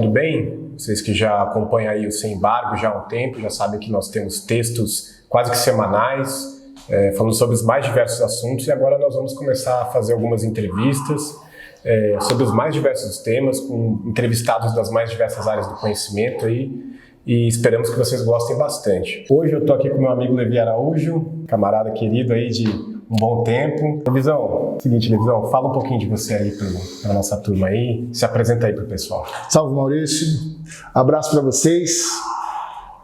tudo bem? Vocês que já acompanham aí o Sem Embargo já há um tempo, já sabem que nós temos textos quase que semanais, falando sobre os mais diversos assuntos, e agora nós vamos começar a fazer algumas entrevistas sobre os mais diversos temas, com entrevistados das mais diversas áreas do conhecimento aí, e esperamos que vocês gostem bastante. Hoje eu estou aqui com meu amigo Levi Araújo, camarada querido aí de um bom tempo. Levisão, seguinte, Levisão, fala um pouquinho de você aí para a nossa turma aí, se apresenta aí para o pessoal. Salve, Maurício, abraço para vocês,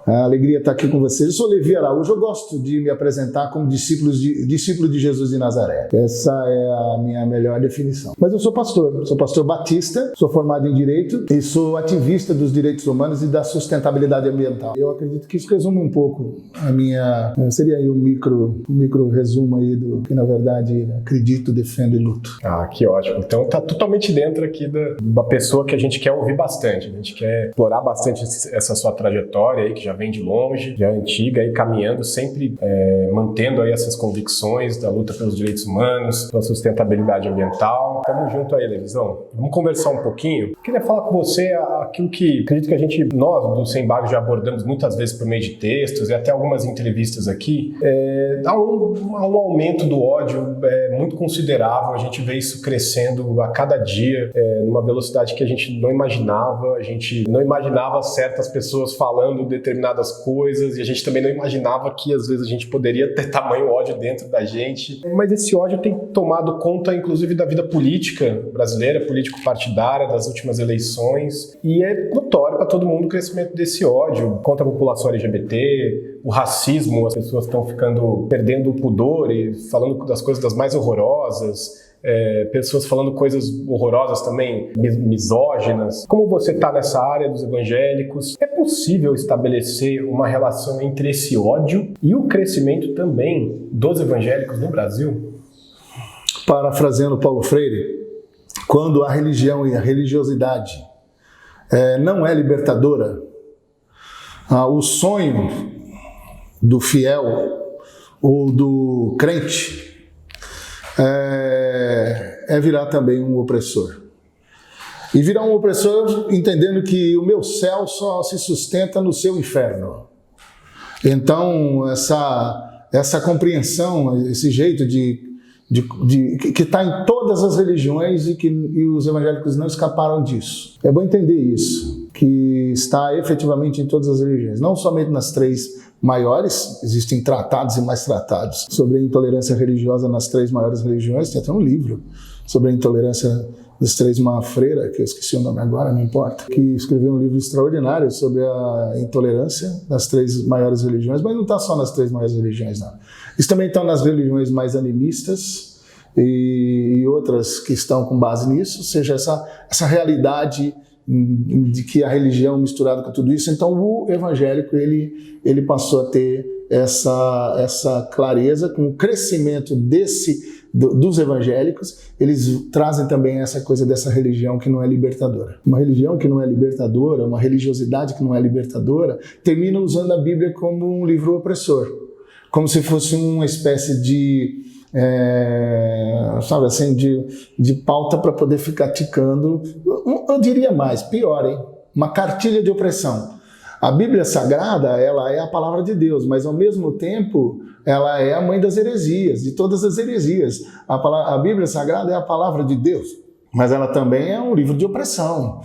a alegria estar aqui com vocês. Eu sou Levi Araújo, eu gosto de me apresentar como discípulo de Jesus de Nazaré. Essa é a minha melhor definição. Mas eu sou pastor batista, sou formado em Direito e sou ativista dos direitos humanos e da sustentabilidade ambiental. Eu acredito que isso resume um pouco a minha... Seria aí um micro resumo aí do que, na verdade, acredito, defendo e luto. Ah, que ótimo. Então tá totalmente dentro aqui da pessoa que a gente quer ouvir bastante. A gente quer explorar bastante essa sua trajetória aí, que já vem de longe, já é antiga, e caminhando, sempre mantendo aí essas convicções da luta pelos direitos humanos, pela sustentabilidade ambiental. Tamo junto aí, Levisão. Vamos conversar um pouquinho. Queria falar com você aquilo que acredito que nós do Sem Embargo já abordamos muitas vezes por meio de textos e até algumas entrevistas aqui. Há um aumento do ódio muito considerável, a gente vê isso crescendo a cada dia, numa velocidade que a gente não imaginava certas pessoas falando determinadas coisas, e a gente também não imaginava que às vezes a gente poderia ter tamanho ódio dentro da gente. Mas esse ódio tem tomado conta inclusive da vida política brasileira, político-partidária, das últimas eleições, e é notório para todo mundo o crescimento desse ódio contra a população LGBT, o racismo, as pessoas estão perdendo o pudor e falando das coisas das mais horrorosas, pessoas falando coisas horrorosas também, misóginas. Como você está nessa área dos evangélicos, é possível estabelecer uma relação entre esse ódio e o crescimento também dos evangélicos no Brasil? Parafraseando Paulo Freire, quando a religião e a religiosidade não é libertadora, o sonho do fiel ou do crente é virar também um opressor. E virar um opressor entendendo que o meu céu só se sustenta no seu inferno. Então, essa compreensão, esse jeito que está em todas as religiões e os evangélicos não escaparam disso. É bom entender isso, que está efetivamente em todas as religiões, não somente nas três maiores, existem tratados e mais tratados sobre a intolerância religiosa nas três maiores religiões. Tem até um livro sobre a intolerância dos três, uma freira, que eu esqueci o nome agora, não importa, que escreveu um livro extraordinário sobre a intolerância das três maiores religiões, mas não está só nas três maiores religiões, não. Isso também está nas religiões mais animistas e outras que estão com base nisso, ou seja, essa realidade de que a religião misturada com tudo isso. Então o evangélico ele passou a ter essa clareza com o crescimento dos evangélicos. Eles trazem também essa coisa dessa religião que não é libertadora. Uma religião que não é libertadora, uma religiosidade que não é libertadora, termina usando a Bíblia como um livro opressor, como se fosse uma espécie de de pauta para poder ficar ticando. Eu diria mais, pior, hein? Uma cartilha de opressão. A Bíblia Sagrada, ela é a palavra de Deus, mas ao mesmo tempo ela é a mãe das heresias, de todas as heresias. A Bíblia Sagrada é a palavra de Deus, mas ela também é um livro de opressão,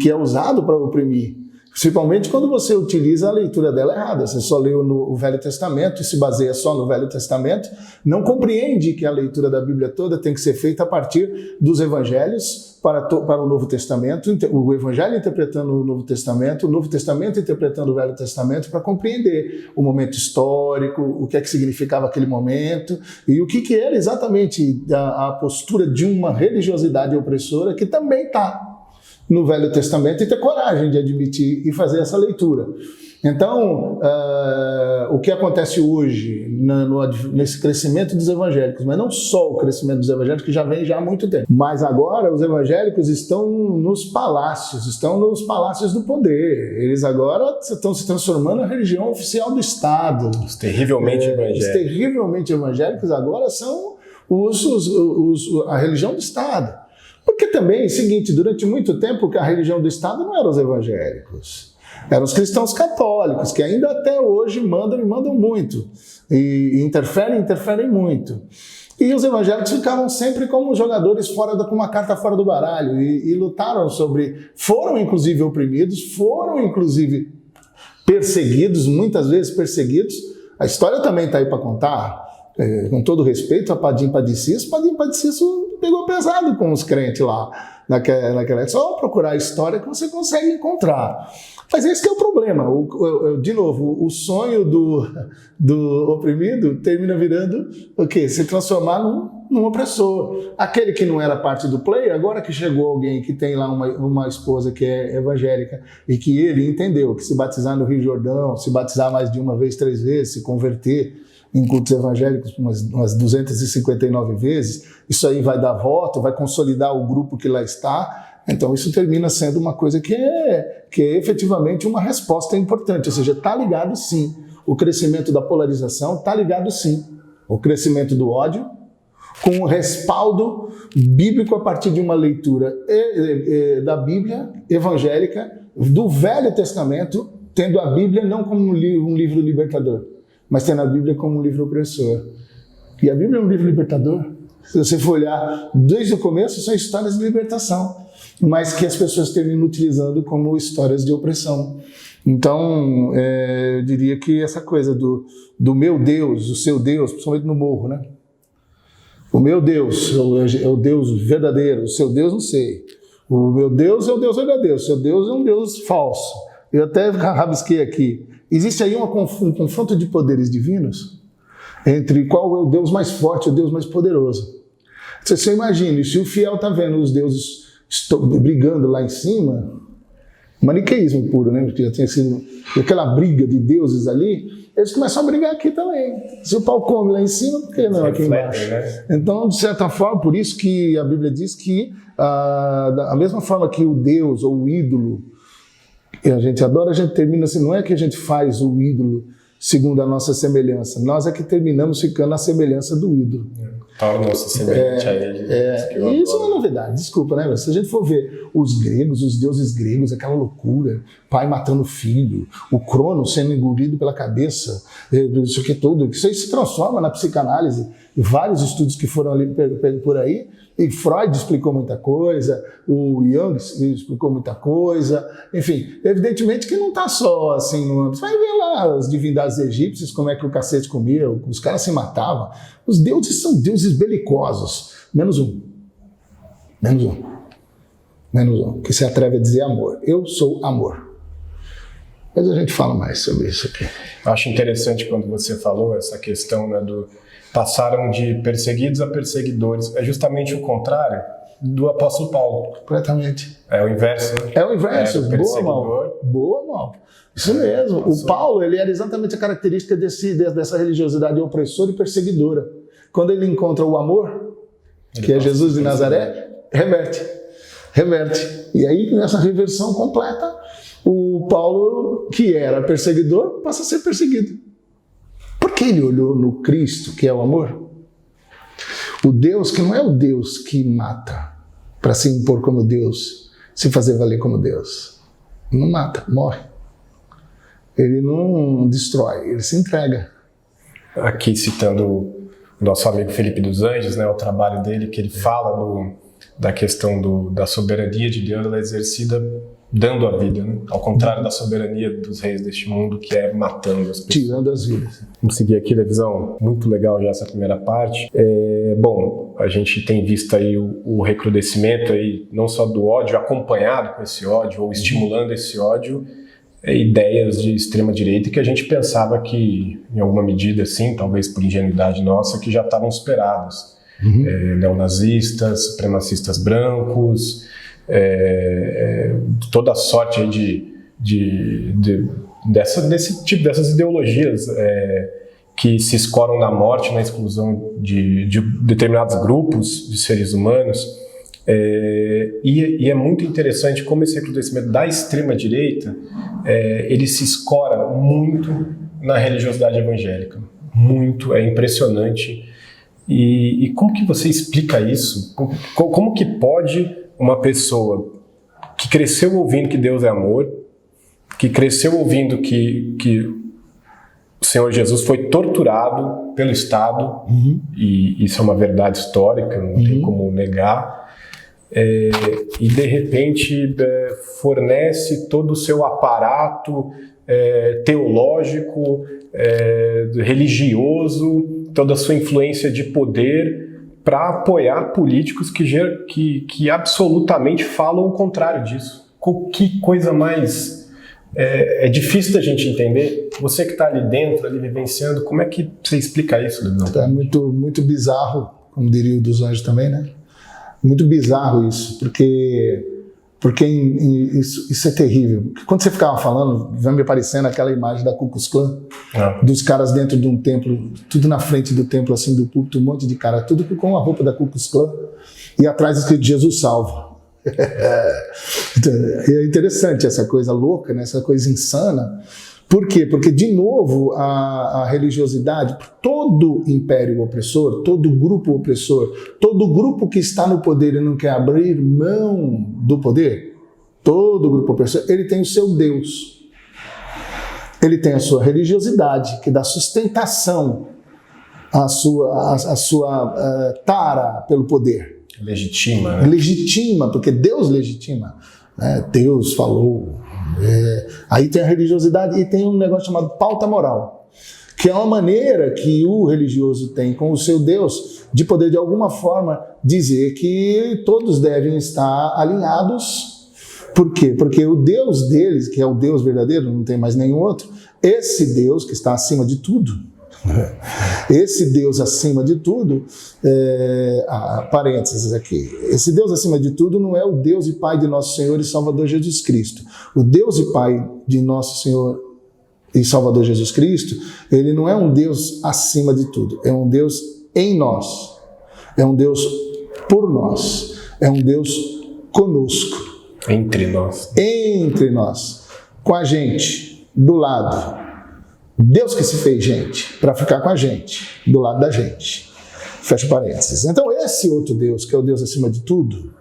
que é usado para oprimir. Principalmente quando você utiliza a leitura dela errada. Você só leu no Velho Testamento e se baseia só no Velho Testamento, não compreende que a leitura da Bíblia toda tem que ser feita a partir dos evangelhos para o Novo Testamento, o Evangelho interpretando o Novo Testamento interpretando o Velho Testamento, para compreender o momento histórico, o que é que significava aquele momento e o que era exatamente a postura de uma religiosidade opressora que também está no Velho Testamento, e ter coragem de admitir e fazer essa leitura. Então, o que acontece hoje nesse crescimento dos evangélicos, mas não só o crescimento dos evangélicos, que já vem há muito tempo, mas agora os evangélicos estão nos palácios do poder. Eles agora estão se transformando na religião oficial do Estado. Os terrivelmente evangélicos. Os terrivelmente evangélicos agora são a religião do Estado. Porque também é o seguinte, durante muito tempo a religião do Estado não eram os evangélicos, eram os cristãos católicos, que ainda até hoje mandam e mandam muito, e interferem muito. E os evangélicos ficavam sempre como jogadores com uma carta fora do baralho, e lutaram foram inclusive oprimidos, foram inclusive perseguidos, muitas vezes perseguidos. A história também está aí para contar, com todo respeito a Padim Padiciço pegou pesado com os crentes lá, naquela época. Só procurar a história que você consegue encontrar. Mas esse que é o problema. De novo, o sonho do oprimido termina virando o quê? Se transformar num opressor. Aquele que não era parte do play, agora que chegou alguém que tem lá uma esposa que é evangélica e que ele entendeu que se batizar no Rio Jordão, se batizar mais de uma vez, 3 vezes, se converter em cultos evangélicos umas 259 vezes, isso aí vai dar voto, vai consolidar o grupo que lá está. Então isso termina sendo uma coisa que é efetivamente uma resposta importante, ou seja, está ligado sim. O crescimento da polarização está ligado sim. O crescimento do ódio, com o respaldo bíblico a partir de uma leitura da Bíblia evangélica, do Velho Testamento, tendo a Bíblia não como um livro libertador, mas tendo a Bíblia como um livro opressor. E a Bíblia é um livro libertador. Se você for olhar desde o começo, são histórias de libertação, mas que as pessoas terminam utilizando como histórias de opressão. Então, eu diria que essa coisa do meu Deus, o seu Deus, principalmente no morro, né? O meu Deus é o Deus verdadeiro, o seu Deus não sei. O meu Deus é o Deus verdadeiro, o seu Deus é um Deus falso. Eu até rabisquei aqui. Existe aí um confronto de poderes divinos entre qual é o Deus mais forte e o Deus mais poderoso. Você imagina, se o fiel está vendo os deuses brigando lá em cima, maniqueísmo puro, né? Porque já tinha sido aquela briga de deuses ali, eles começam a brigar aqui também. Se o pau come lá em cima, por que não aqui embaixo? Né? Então, de certa forma, por isso que a Bíblia diz que da mesma forma que o Deus ou o ídolo que a gente adora, a gente termina assim, não é que a gente faz o ídolo segundo a nossa semelhança, nós é que terminamos ficando à semelhança do ídolo. Torna-se semelhante a ele. Isso não é novidade, desculpa, né? Se a gente for ver os gregos, os deuses gregos, aquela loucura, pai matando filho, o Cronos sendo engolido pela cabeça, isso aqui tudo, isso aí se transforma na psicanálise, vários estudos que foram ali por aí, e Freud explicou muita coisa, o Jung explicou muita coisa, enfim, evidentemente que não está só assim, você vai ver lá as divindades egípcias, como é que o cacete comia, os caras se matavam, os deuses são deuses belicosos, menos um, que se atreve a dizer amor, eu sou amor. Mas a gente fala mais sobre isso aqui. Acho interessante quando você falou essa questão, né, passaram de perseguidos a perseguidores. É justamente o contrário do apóstolo Paulo. Completamente. É o inverso. Né? É o inverso. Boa, mal. Isso mesmo. O Paulo, ele era exatamente a característica dessa religiosidade opressora e perseguidora. Quando ele encontra o amor, que é Jesus de Nazaré, reverte. E aí, nessa reversão completa, o Paulo, que era perseguidor, passa a ser perseguido. Porque ele olhou no Cristo, que é o amor. O Deus que não é o Deus que mata para se impor como Deus, se fazer valer como Deus. Não mata, morre. Ele não destrói, ele se entrega. Aqui citando o nosso amigo Felipe dos Anjos, né, o trabalho dele, que ele fala da questão da soberania de Deus, ela é exercida dando a vida, né? Ao contrário da soberania dos reis deste mundo, que é matando as pessoas. Tirando as vidas. Vamos seguir aqui da visão. Muito legal já essa primeira parte. Bom, a gente tem visto aí o recrudescimento aí, não só do ódio, acompanhado com esse ódio, ou estimulando esse ódio, ideias de extrema-direita que a gente pensava que, em alguma medida, assim, talvez por ingenuidade nossa, que já estavam superadas. Neonazistas, supremacistas brancos, toda a sorte aí dessas ideologias que se escoram na morte, na exclusão de determinados grupos de seres humanos. E é muito interessante como esse recrudescimento da extrema-direita ele se escora muito na religiosidade evangélica. Muito, é impressionante. E como que você explica isso? Como que pode uma pessoa que cresceu ouvindo que Deus é amor, que cresceu ouvindo que o Senhor Jesus foi torturado pelo Estado, e isso é uma verdade histórica, não tem como negar, e de repente fornece todo o seu aparato teológico, religioso, toda a sua influência de poder para apoiar políticos que absolutamente falam o contrário disso. Que coisa mais... É difícil da gente entender. Você que está ali dentro, ali vivenciando, como é que você explica isso, Leandro? É muito, muito bizarro, como diria o dos Anjos também, né? Muito bizarro isso, porque isso é terrível. Quando você ficava falando, vai me aparecendo aquela imagem da Ku Klux Klan, dos caras dentro de um templo, tudo na frente do templo, assim, do púlpito, um monte de cara, tudo com a roupa da Ku Klux Klan, e atrás escrito Jesus salva. É interessante essa coisa louca, né? Essa coisa insana. Por quê? Porque, de novo, a religiosidade, todo império opressor, todo grupo opressor, todo grupo que está no poder e não quer abrir mão do poder, todo grupo opressor, ele tem o seu Deus. Ele tem a sua religiosidade, que dá sustentação à sua tara pelo poder. Legitima, né? Legitima, porque Deus legitima. Deus falou. Aí tem a religiosidade e tem um negócio chamado pauta moral, que é uma maneira que o religioso tem com o seu Deus de poder de alguma forma dizer que todos devem estar alinhados. Por quê? Porque o Deus deles, que é o Deus verdadeiro, não tem mais nenhum outro, esse Deus que está acima de tudo, esse Deus acima de tudo, parênteses aqui, esse Deus acima de tudo não é o Deus e Pai de nosso Senhor e Salvador Jesus Cristo. O Deus e Pai de nosso Senhor e Salvador Jesus Cristo, ele não é um Deus acima de tudo, é um Deus em nós, é um Deus por nós, é um Deus conosco, entre nós, com a gente, do lado. Deus que se fez gente para ficar com a gente, do lado da gente. Fecha parênteses. Então esse outro Deus, que é o Deus acima de tudo,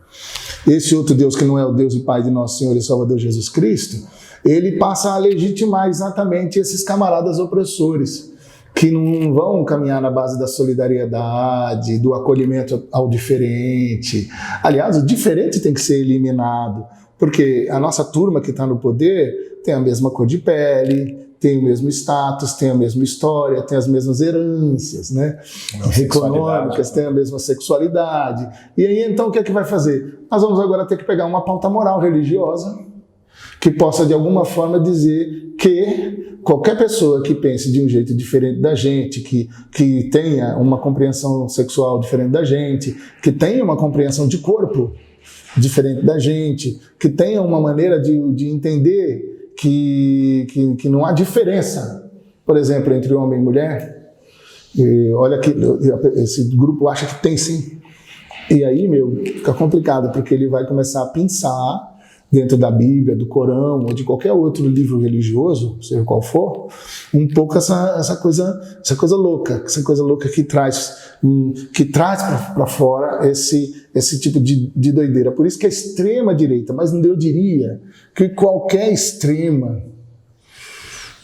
esse outro Deus que não é o Deus e Pai de nosso Senhor e Salvador Jesus Cristo, ele passa a legitimar exatamente esses camaradas opressores, que não vão caminhar na base da solidariedade, do acolhimento ao diferente. Aliás, o diferente tem que ser eliminado, porque a nossa turma que está no poder tem a mesma cor de pele, tem o mesmo status, tem a mesma história, tem as mesmas heranças, né? Econômicas, tem a mesma sexualidade. E aí, então, o que é que vai fazer? Nós vamos agora ter que pegar uma pauta moral religiosa que possa, de alguma forma, dizer que qualquer pessoa que pense de um jeito diferente da gente, que tenha uma compreensão sexual diferente da gente, que tenha uma compreensão de corpo diferente da gente, que tenha uma maneira de entender que não há diferença, por exemplo, entre homem e mulher. E olha que esse grupo acha que tem sim. E aí, fica complicado, porque ele vai começar a pensar dentro da Bíblia, do Corão, ou de qualquer outro livro religioso, seja qual for, um pouco essa coisa louca que traz para fora esse tipo de doideira. Por isso que a extrema direita, mas eu diria que qualquer extrema,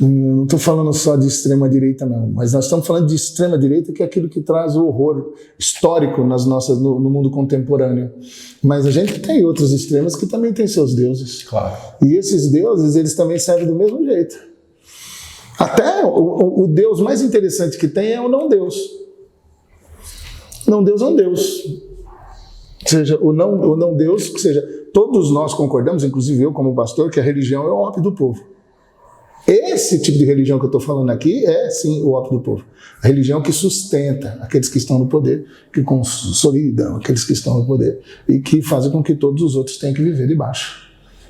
não estou falando só de extrema direita não, mas nós estamos falando de extrema direita, que é aquilo que traz o horror histórico no mundo contemporâneo. Mas a gente tem outros extremos que também têm seus deuses. Claro. E esses deuses, eles também servem do mesmo jeito. Até o Deus mais interessante que tem é o não-Deus. Não-Deus é um Deus. Ou seja, o não-Deus, ou seja, todos nós concordamos, inclusive eu como pastor, que a religião é o ópio do povo. Esse tipo de religião que eu estou falando aqui é, sim, o ópio do povo. A religião que sustenta aqueles que estão no poder, que consolidam aqueles que estão no poder e que fazem com que todos os outros tenham que viver debaixo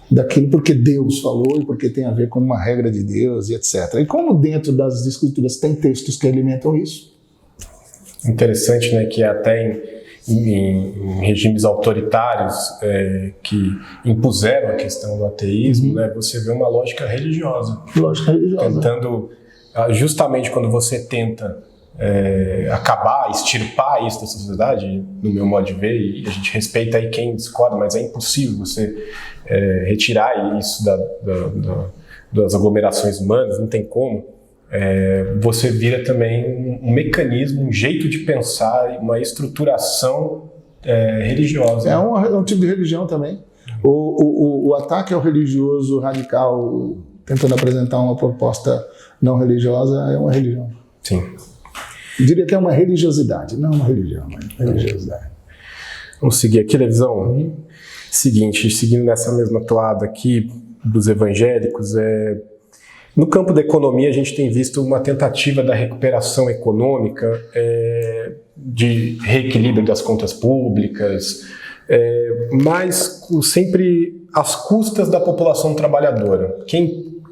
daquilo porque Deus falou e porque tem a ver com uma regra de Deus e etc. E como dentro das Escrituras tem textos que alimentam isso. Interessante, né, que até em regimes autoritários que impuseram a questão do ateísmo, né, você vê uma lógica religiosa. Lógica religiosa. Tentando, justamente quando você tenta acabar, extirpar isso da sociedade, no meu modo de ver, e a gente respeita aí quem discorda, mas é impossível você retirar isso das aglomerações humanas, não tem como. Você vira também um mecanismo, um jeito de pensar, uma estruturação religiosa. É um tipo de religião também. O ataque ao religioso radical, tentando apresentar uma proposta não religiosa, é uma religião. Sim. Eu diria que é uma religiosidade, não uma religião, mas uma religiosidade. Vamos seguir aqui, Levisão. Seguinte, seguindo nessa mesma toada aqui dos evangélicos, no campo da economia a gente tem visto uma tentativa da recuperação econômica, de reequilíbrio das contas públicas, mas sempre às custas da população trabalhadora.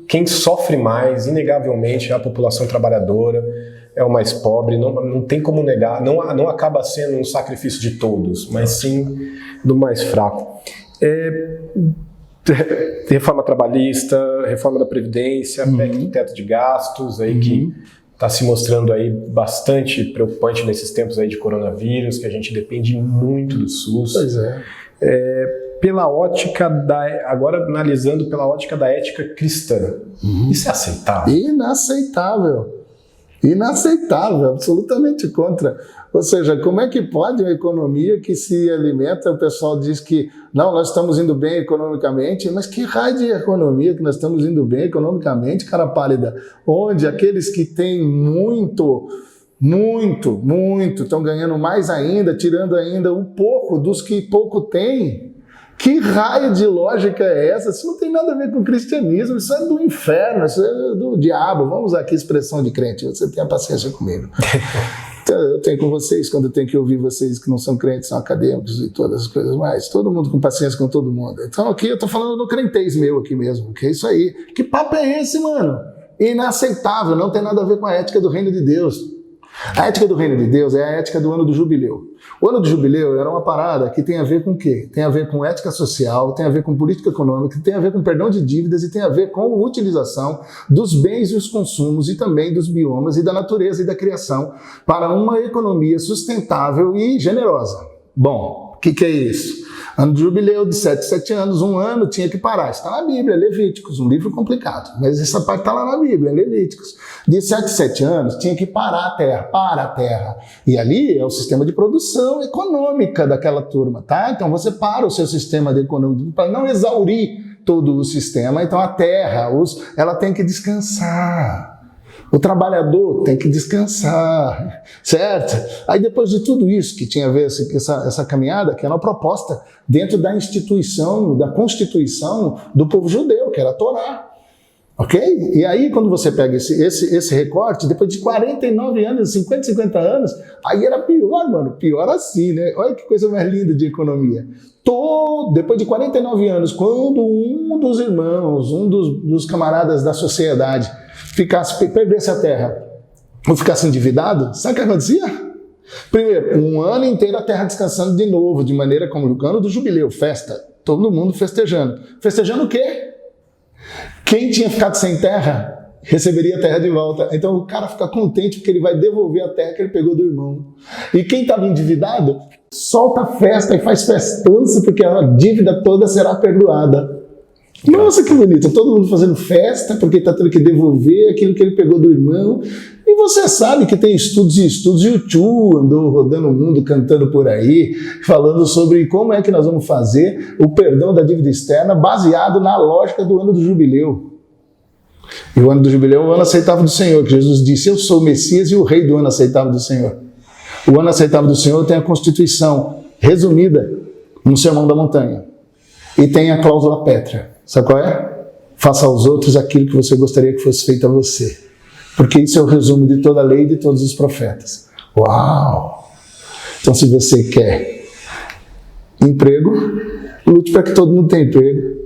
Quem sofre mais, inegavelmente, é a população trabalhadora, é o mais pobre, não tem como negar, não acaba sendo um sacrifício de todos, mas sim do mais fraco. Reforma trabalhista, reforma da Previdência, PEC do teto de gastos, aí que está se mostrando aí bastante preocupante nesses tempos aí de coronavírus, que a gente depende muito do SUS. Pois é. Pela ótica agora analisando pela ótica da ética cristã, isso é aceitável? Inaceitável, absolutamente contra. Ou seja, como é que pode uma economia que se alimenta, o pessoal diz que não, nós estamos indo bem economicamente, mas que raio de economia que nós estamos indo bem economicamente, cara pálida? Onde aqueles que têm muito, estão ganhando mais ainda, tirando ainda um pouco dos que pouco têm. Que raio de lógica é essa? Isso não tem nada a ver com o cristianismo, isso é do inferno, isso é do diabo. Vamos usar aqui a expressão de crente, você tenha paciência comigo. Então, eu tenho com vocês, quando eu tenho que ouvir vocês que não são crentes, são acadêmicos e todas as coisas mais, todo mundo com paciência com todo mundo. Então aqui eu tô falando do crentez meu aqui mesmo, que é isso aí. Que papo é esse, mano? Inaceitável, não tem nada a ver com a ética do reino de Deus. A ética do reino de Deus é a ética do ano do jubileu. O ano do jubileu era uma parada que tem a ver com o quê? Tem a ver com ética social, tem a ver com política econômica, tem a ver com perdão de dívidas e tem a ver com a utilização dos bens e os consumos e também dos biomas e da natureza e da criação para uma economia sustentável e generosa. Bom, o que é isso? Ano de jubileu de 7 anos, um ano tinha que parar. Está na Bíblia, Levíticos, um livro complicado, mas essa parte está lá na Bíblia, Levíticos. De 7 anos tinha que parar a terra, para a terra. E ali é o sistema de produção econômica daquela turma, tá? Então você para o seu sistema de economia para não exaurir todo o sistema. Então a terra, ela tem que descansar. O trabalhador tem que descansar, certo? Aí depois de tudo isso que tinha a ver essa caminhada, que era uma proposta dentro da instituição, da constituição do povo judeu, que era a Torá, ok? E aí quando você pega esse recorte, depois de 49 anos, 50 anos, aí era pior, mano, pior assim, né? Olha que coisa mais linda de economia. Depois de 49 anos, quando um dos irmãos, um dos camaradas da sociedade, perdesse a terra ou ficasse endividado, sabe o que acontecia? Primeiro, um ano inteiro a terra descansando de novo, de maneira como o ano do jubileu, festa, todo mundo festejando. Festejando o quê? Quem tinha ficado sem terra receberia a terra de volta. Então o cara fica contente porque ele vai devolver a terra que ele pegou do irmão. E quem estava endividado, solta a festa e faz festança porque a dívida toda será perdoada. Nossa, que bonito, todo mundo fazendo festa porque está tendo que devolver aquilo que ele pegou do irmão. E você sabe que tem estudos e estudos, e o Tchu andou rodando o mundo, cantando por aí, falando sobre como é que nós vamos fazer o perdão da dívida externa baseado na lógica do ano do jubileu. E o ano do jubileu é o ano aceitável do Senhor, que Jesus disse, eu sou o Messias e o rei do ano aceitável do Senhor. O ano aceitável do Senhor tem a Constituição resumida no Sermão da Montanha. E tem a cláusula pétrea. Sabe qual é? Faça aos outros aquilo que você gostaria que fosse feito a você. Porque isso é o resumo de toda a lei e de todos os profetas. Uau! Então, se você quer emprego, lute para que todo mundo tenha emprego.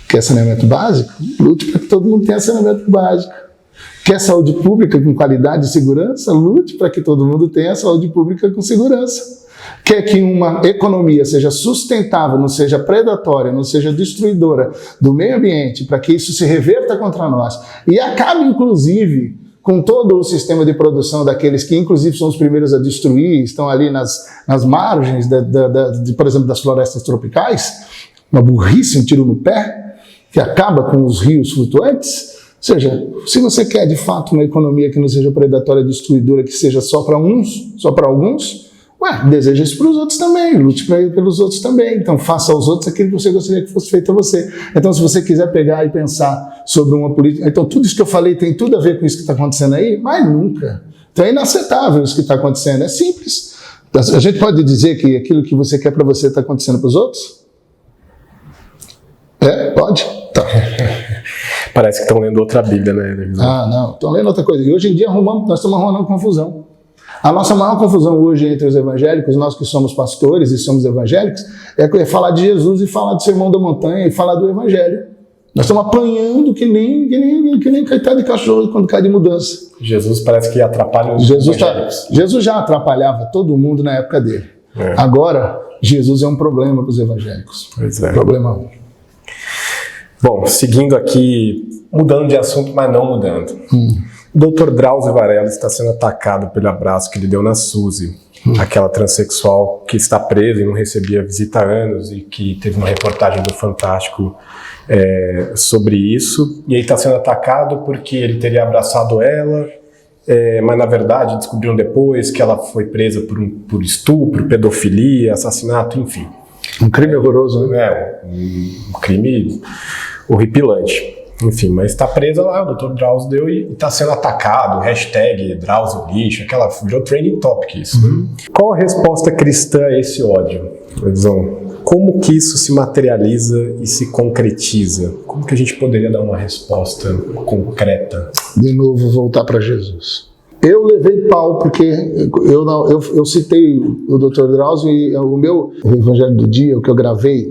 Quer saneamento básico? Lute para que todo mundo tenha saneamento básico. Quer saúde pública com qualidade e segurança? Lute para que todo mundo tenha saúde pública com segurança. Quer que uma economia seja sustentável, não seja predatória, não seja destruidora do meio ambiente, para que isso se reverta contra nós e acabe, inclusive, com todo o sistema de produção daqueles que, inclusive, são os primeiros a destruir, estão ali nas margens, por exemplo, das florestas tropicais, uma burrice, um tiro no pé, que acaba com os rios flutuantes. Ou seja, se você quer, de fato, uma economia que não seja predatória, destruidora, que seja só para uns, só para alguns, deseja isso para os outros também, lute pelos outros também. Então, faça aos outros aquilo que você gostaria que fosse feito a você. Então, se você quiser pegar e pensar sobre uma política... Então, tudo isso que eu falei tem tudo a ver com isso que está acontecendo aí? Mas nunca. Então, é inaceitável isso que está acontecendo. É simples. A gente pode dizer que aquilo que você quer para você está acontecendo para os outros? Pode? Tá. Parece que estão lendo outra Bíblia, né? Não. Estão lendo outra coisa. E hoje em dia, nós estamos arrumando confusão. A nossa maior confusão hoje entre os evangélicos, nós que somos pastores e somos evangélicos, é falar de Jesus e falar do Sermão da Montanha e falar do Evangelho. Nós estamos apanhando que nem coitado de cachorro quando cai de mudança. Jesus parece que atrapalha os evangélicos. Jesus já atrapalhava todo mundo na época dele. Agora, Jesus é um problema para os evangélicos. Pois é. Problema. Bom, seguindo aqui, mudando de assunto, mas não mudando. O Dr. Drauzio Varela está sendo atacado pelo abraço que ele deu na Suzy, aquela transexual que está presa e não recebia visita há anos e que teve uma reportagem do Fantástico sobre isso. E aí está sendo atacado porque ele teria abraçado ela, mas na verdade descobriram depois que ela foi presa por estupro, pedofilia, assassinato, enfim. Um crime horroroso, né? Um crime horripilante. Enfim, mas está presa lá, o Dr. Drauzio deu e está sendo atacado, hashtag Drauzio lixo, virou trending topic isso. Qual a resposta cristã a esse ódio, Edson? Como que isso se materializa e se concretiza? Como que a gente poderia dar uma resposta concreta? De novo, voltar para Jesus. Eu levei pau porque eu citei o Dr. Drauzio e o Evangelho do Dia, o que eu gravei,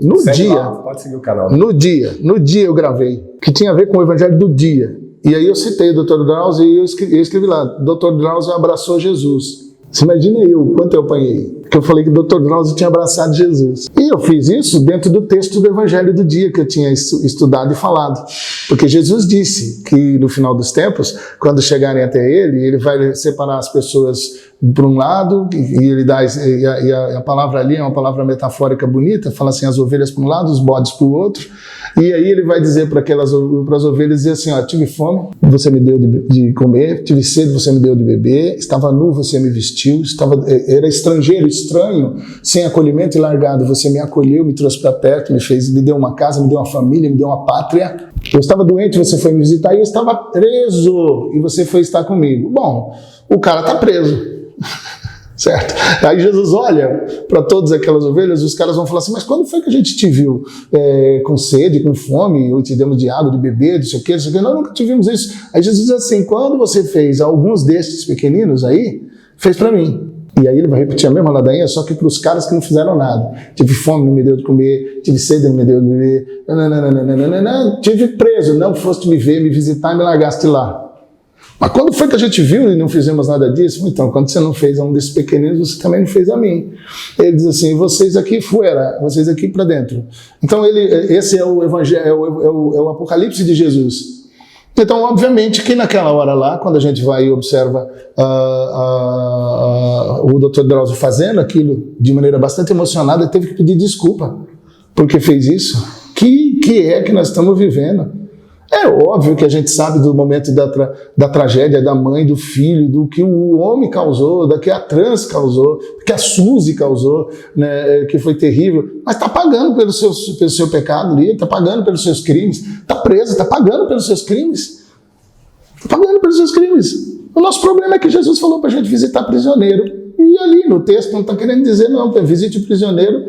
pode seguir o canal. No dia eu gravei, que tinha a ver com o Evangelho do Dia. E aí eu citei o Dr. Drauzio e eu escrevi lá, Dr. Drauzio abraçou Jesus. Você imagina quanto eu apanhei. Porque eu falei que o Dr. Drauzio tinha abraçado Jesus. E eu fiz isso dentro do texto do Evangelho do Dia que eu tinha estudado e falado. Porque Jesus disse que no final dos tempos, quando chegarem até ele vai separar as pessoas por um lado, e ele dá, e a palavra ali é uma palavra metafórica bonita, fala assim, as ovelhas para um lado, os bodes para o outro. E aí ele vai dizer para as ovelhas, dizer assim, tive fome, você me deu de comer, tive sede, você me deu de beber, estava nu, você me vestiu, era estrangeiro, estranho, sem acolhimento e largado, você me acolheu, me trouxe para perto, me deu uma casa, me deu uma família, me deu uma pátria. Eu estava doente, você foi me visitar, e eu estava preso, e você foi estar comigo. Bom, o cara está preso. Certo? Aí Jesus olha para todas aquelas ovelhas, os caras vão falar assim, mas quando foi que a gente te viu com sede, com fome, ou te demos de água, de beber, não sei o que, nós nunca te vimos isso. Aí Jesus diz assim, quando você fez alguns destes pequeninos aí, fez para mim. E aí ele vai repetir a mesma ladainha, só que para os caras que não fizeram nada. Tive fome, não me deu de comer, tive sede, não me deu de beber, tive preso, não foste me ver, me visitar e me largaste lá. Mas quando foi que a gente viu e não fizemos nada disso? Então, quando você não fez a um desses pequeninos, você também não fez a mim. Ele diz assim, vocês aqui fora, vocês aqui para dentro. Então, esse é o evangelho, é o apocalipse de Jesus. Então, obviamente, que naquela hora lá, quando a gente vai e observa o Dr. Drauzio fazendo aquilo de maneira bastante emocionada, ele teve que pedir desculpa porque fez isso. Que é que nós estamos vivendo? É óbvio que a gente sabe do momento da tragédia da mãe, do filho, do que o homem causou, da que a trans causou, que a Suzy causou, né, que foi terrível, mas está pagando pelo seu pecado ali, está pagando pelos seus crimes, está presa, está pagando pelos seus crimes. Está pagando pelos seus crimes. O nosso problema é que Jesus falou para a gente visitar prisioneiro. E ali no texto não está querendo dizer, não, visite o prisioneiro,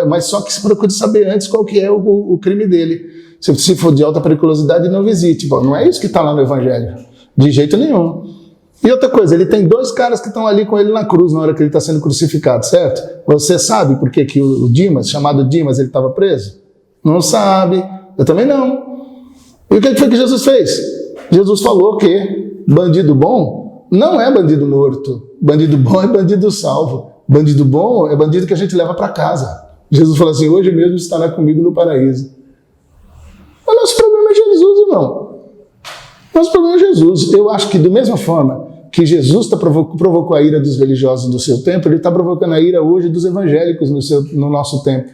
mas só que se procure saber antes qual que é o crime dele. Se for de alta periculosidade, não visite. Bom, não é isso que está lá no Evangelho. De jeito nenhum. E outra coisa, ele tem 2 caras que estão ali com ele na cruz na hora que ele está sendo crucificado, certo? Você sabe por que o Dimas, chamado Dimas, ele estava preso? Não sabe. Eu também não. E o que foi que Jesus fez? Jesus falou que bandido bom não é bandido morto. Bandido bom é bandido salvo. Bandido bom é bandido que a gente leva para casa. Jesus falou assim, hoje mesmo estará comigo no paraíso. O nosso problema é Jesus, irmão. Mas o problema é Jesus. Eu acho que, da mesma forma que Jesus provocou a ira dos religiosos do seu tempo, ele está provocando a ira hoje dos evangélicos no nosso tempo.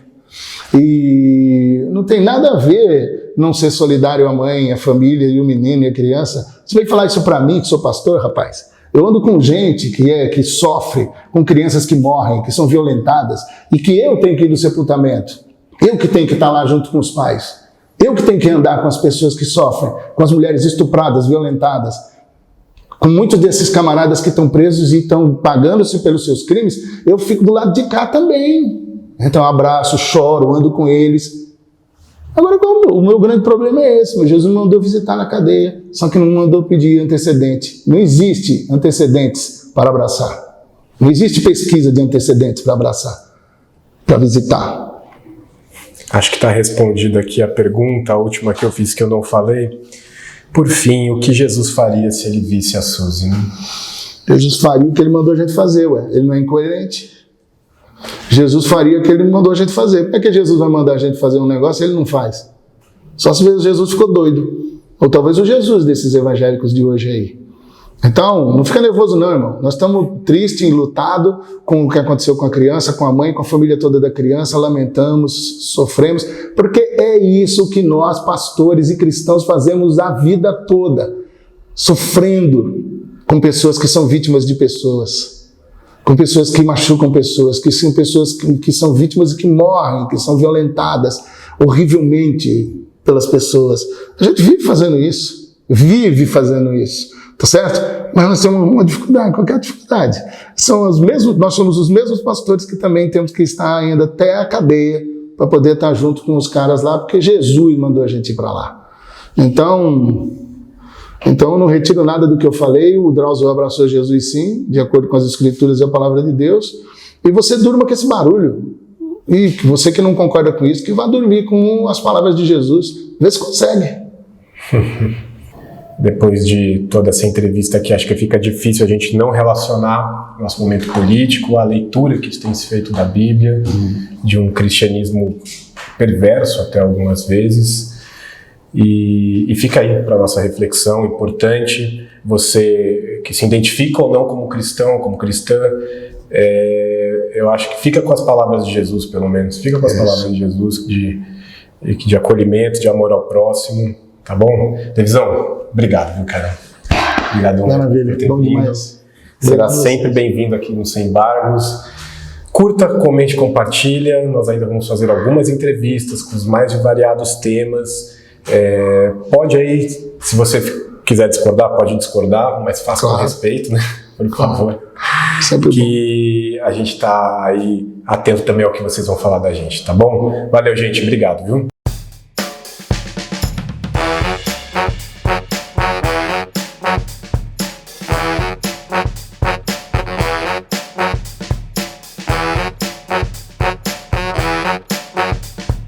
E não tem nada a ver não ser solidário à mãe, à família, e o menino e a criança. Você veio falar isso para mim, que sou pastor, rapaz? Eu ando com gente que sofre, com crianças que morrem, que são violentadas, e que eu tenho que ir no sepultamento. Eu que tenho que estar lá junto com os pais. Eu que tenho que andar com as pessoas que sofrem, com as mulheres estupradas, violentadas, com muitos desses camaradas que estão presos e estão pagando-se pelos seus crimes. Eu fico do lado de cá também. Então abraço, choro, ando com eles. Agora, o meu grande problema é esse. Jesus me mandou visitar na cadeia, só que não me mandou pedir antecedente. Não existe antecedentes para abraçar. Não existe pesquisa de antecedentes para abraçar, para visitar. Acho que está respondida aqui a pergunta, a última que eu fiz que eu não falei. Por fim, o que Jesus faria se ele visse a Suzy, né? Jesus faria o que ele mandou a gente fazer, ué. Ele não é incoerente. Jesus faria o que ele mandou a gente fazer. Por que Jesus vai mandar a gente fazer um negócio e ele não faz? Só se Jesus ficou doido. Ou talvez o Jesus desses evangélicos de hoje aí. Então, não fica nervoso não, irmão. Nós estamos tristes, enlutados com o que aconteceu com a criança, com a mãe, com a família toda da criança, lamentamos, sofremos, porque é isso que nós, pastores e cristãos, fazemos a vida toda, sofrendo com pessoas que são vítimas de pessoas, com pessoas que machucam pessoas, que são pessoas que são vítimas e que morrem, que são violentadas horrivelmente pelas pessoas. A gente vive fazendo isso, tá certo? Mas nós temos uma dificuldade, qualquer dificuldade. Nós somos os mesmos pastores que também temos que estar ainda até a cadeia para poder estar junto com os caras lá, porque Jesus mandou a gente ir para lá. Então eu não retiro nada do que eu falei. O Drauzio abraçou Jesus sim, de acordo com as Escrituras e a Palavra de Deus. E você durma com esse barulho. E você que não concorda com isso, que vá dormir com as palavras de Jesus. Vê se consegue. Depois de toda essa entrevista aqui, acho que fica difícil a gente não relacionar nosso momento político à leitura que tem se feito da Bíblia, de um cristianismo perverso até algumas vezes. E fica aí para a nossa reflexão importante. Você que se identifica ou não como cristão, como cristã, eu acho que fica com as palavras de Jesus, pelo menos. Fica com as palavras de Jesus de acolhimento, de amor ao próximo. Tá bom? Devisão, obrigado, viu, cara? Obrigado por ter vindo. Demais. Será sempre bem-vindo aqui no Sem Embargos. Curta, comente, compartilha. Nós ainda vamos fazer algumas entrevistas com os mais variados temas. Pode aí, se você quiser discordar, pode discordar, mas faça com respeito, né? Por favor. Sempre que bom. A gente tá aí atento também ao que vocês vão falar da gente, tá bom? Valeu, gente. Obrigado, viu?